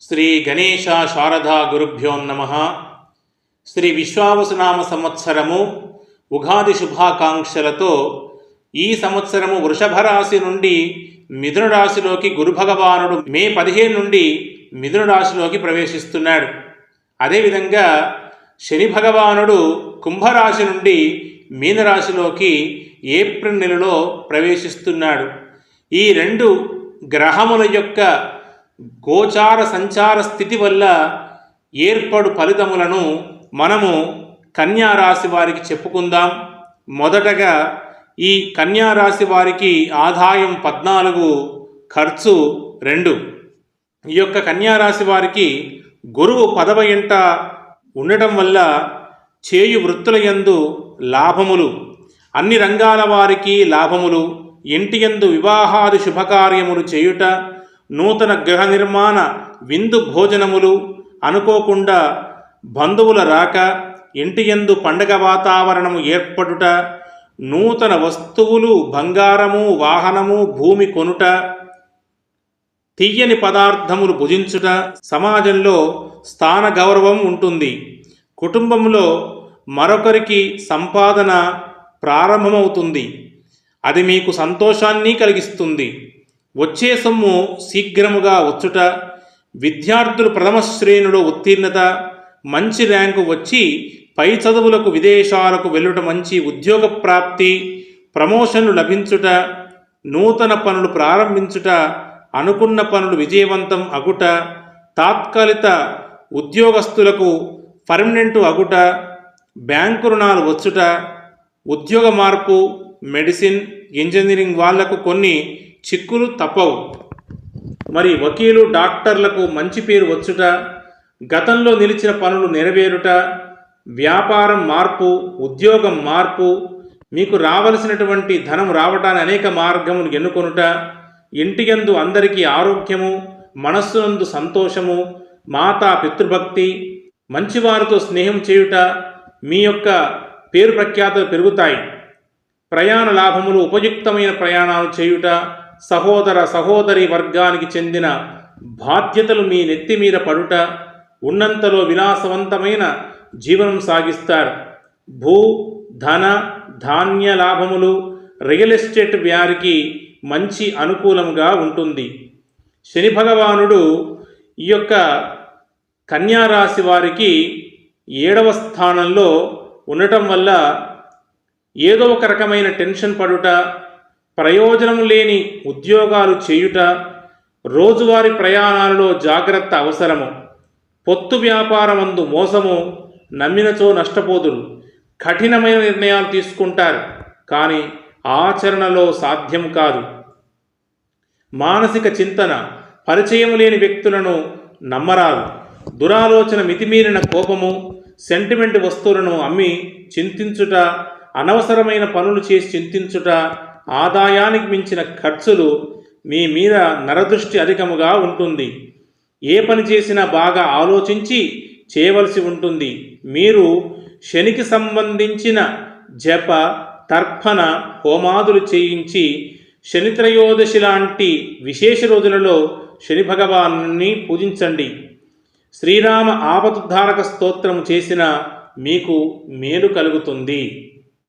శ్రీ గణేశ శారదా గురుభ్యో నమః. శ్రీ విశ్వావసునామ సంవత్సరము ఉగాది శుభాకాంక్షలతో ఈ సంవత్సరము వృషభ రాశి నుండి మిథున రాశిలోకి గురు భగవానుడు మే 15 నుండి మిథున రాశిలోకి ప్రవేశిస్తున్నాడు. అదేవిధంగా శని భగవానుడు కుంభరాశి నుండి మీనరాశిలోకి ఏప్రిల్ నెలలో ప్రవేశిస్తున్నాడు. ఈ రెండు గ్రహముల యొక్క గోచార సంచార స్థితి వల్ల ఏర్పడు ఫలితములను మనము కన్యారాశి వారికి చెప్పుకుందాం. మొదటగా ఈ కన్యారాశి వారికి ఆదాయం 14, ఖర్చు 2. ఈ యొక్క కన్యారాశి వారికి గురువు 10వ ఇంట ఉండటం వల్ల చేయు వృత్తుల యందు లాభములు, అన్ని రంగాల వారికి లాభములు, ఇంటి యందు వివాహాది శుభకార్యములు చేయుట, నూతన గృహ నిర్మాణ విందు భోజనములు, అనుకోకుండా బంధువుల రాక, ఇంటి యందు పండగ వాతావరణము ఏర్పడుట, నూతన వస్తువులు, బంగారము, వాహనము, భూమి కొనుట, తీయని పదార్థములు భుజించుట, సమాజంలో స్థాన గౌరవం ఉంటుంది. కుటుంబంలో మరొకరికి సంపాదన ప్రారంభమవుతుంది, అది మీకు సంతోషాన్ని కలిగిస్తుంది. వచ్చే సొమ్ము శీఘ్రముగా వచ్చుట, విద్యార్థులు ప్రథమ శ్రేణిలో ఉత్తీర్ణత, మంచి ర్యాంకు వచ్చి పై చదువులకు విదేశాలకు వెళ్ళుట, మంచి ఉద్యోగ ప్రాప్తి, ప్రమోషన్లు లభించుట, నూతన పనులు ప్రారంభించుట, అనుకున్న పనులు విజయవంతం అగుట, తాత్కాలిక ఉద్యోగస్తులకు పర్మనెంట్ అగుట, బ్యాంకు రుణాలు వచ్చుట, ఉద్యోగ మార్పు, మెడిసిన్, ఇంజనీరింగ్ వాళ్లకు కొన్ని చిక్కులు తప్పవు. మరి వకీలు, డాక్టర్లకు మంచి పేరు వచ్చుట, గతంలో నిలిచిన పనులు నెరవేరుట, వ్యాపారం మార్పు, ఉద్యోగం మార్పు, మీకు రావలసినటువంటి ధనం రావటానికి అనేక మార్గములు ఎన్నుకొనుట, ఇంటియందు అందరికీ ఆరోగ్యము, మనస్సునందు సంతోషము, మాతా పితృభక్తి, మంచివారితో స్నేహం చేయుట, మీ యొక్క పేరు ప్రఖ్యాతులు పెరుగుతాయి. ప్రయాణ లాభములు, ఉపయుక్తమైన ప్రయాణాలు చేయుట, సహోదర సహోదరి వర్గానికి చెందిన బాధ్యతలు మీ నెత్తి మీద పడుట, ఉన్నంతలో విలాసవంతమైన జీవనం సాగిస్తారు. భూ ధన ధాన్య లాభములు, రియల్ ఎస్టేట్ వారికి మంచి అనుకూలంగా ఉంటుంది. శని భగవానుడు ఈ యొక్క కన్యారాశి వారికి 7వ స్థానంలో ఉండటం వల్ల ఏదో ఒక రకమైన టెన్షన్ పడుట, ప్రయోజనం లేని ఉద్యోగాలు చేయుట, రోజువారీ ప్రయాణాలలో జాగ్రత్త అవసరము. పొత్తు వ్యాపారమందు మోసము, నమ్మినచో నష్టపోదురు. కఠినమైన నిర్ణయాలు తీసుకుంటారు, కానీ ఆచరణలో సాధ్యం కాదు. మానసిక చింతన, పరిచయం లేని వ్యక్తులను నమ్మరాదు. దురాలోచన, మితిమీరిన కోపము, సెంటిమెంట్ వస్తువులను అమ్మి చింతించుట, అనవసరమైన పనులు చేసి చింతించుట, ఆదాయానికి మించిన ఖర్చులు, మీ మీద నరదృష్టి అధికముగా ఉంటుంది. ఏ పని చేసినా బాగా ఆలోచించి చేయవలసి ఉంటుంది. మీరు శనికి సంబంధించిన జప, తర్పణ హోమాదులు చేయించి శని త్రయోదశి లాంటి విశేష రోజులలో శని భగవానుని పూజించండి. శ్రీరామ ఆపతుద్ధారక స్తోత్రం చేసిన మీకు మేలు కలుగుతుంది.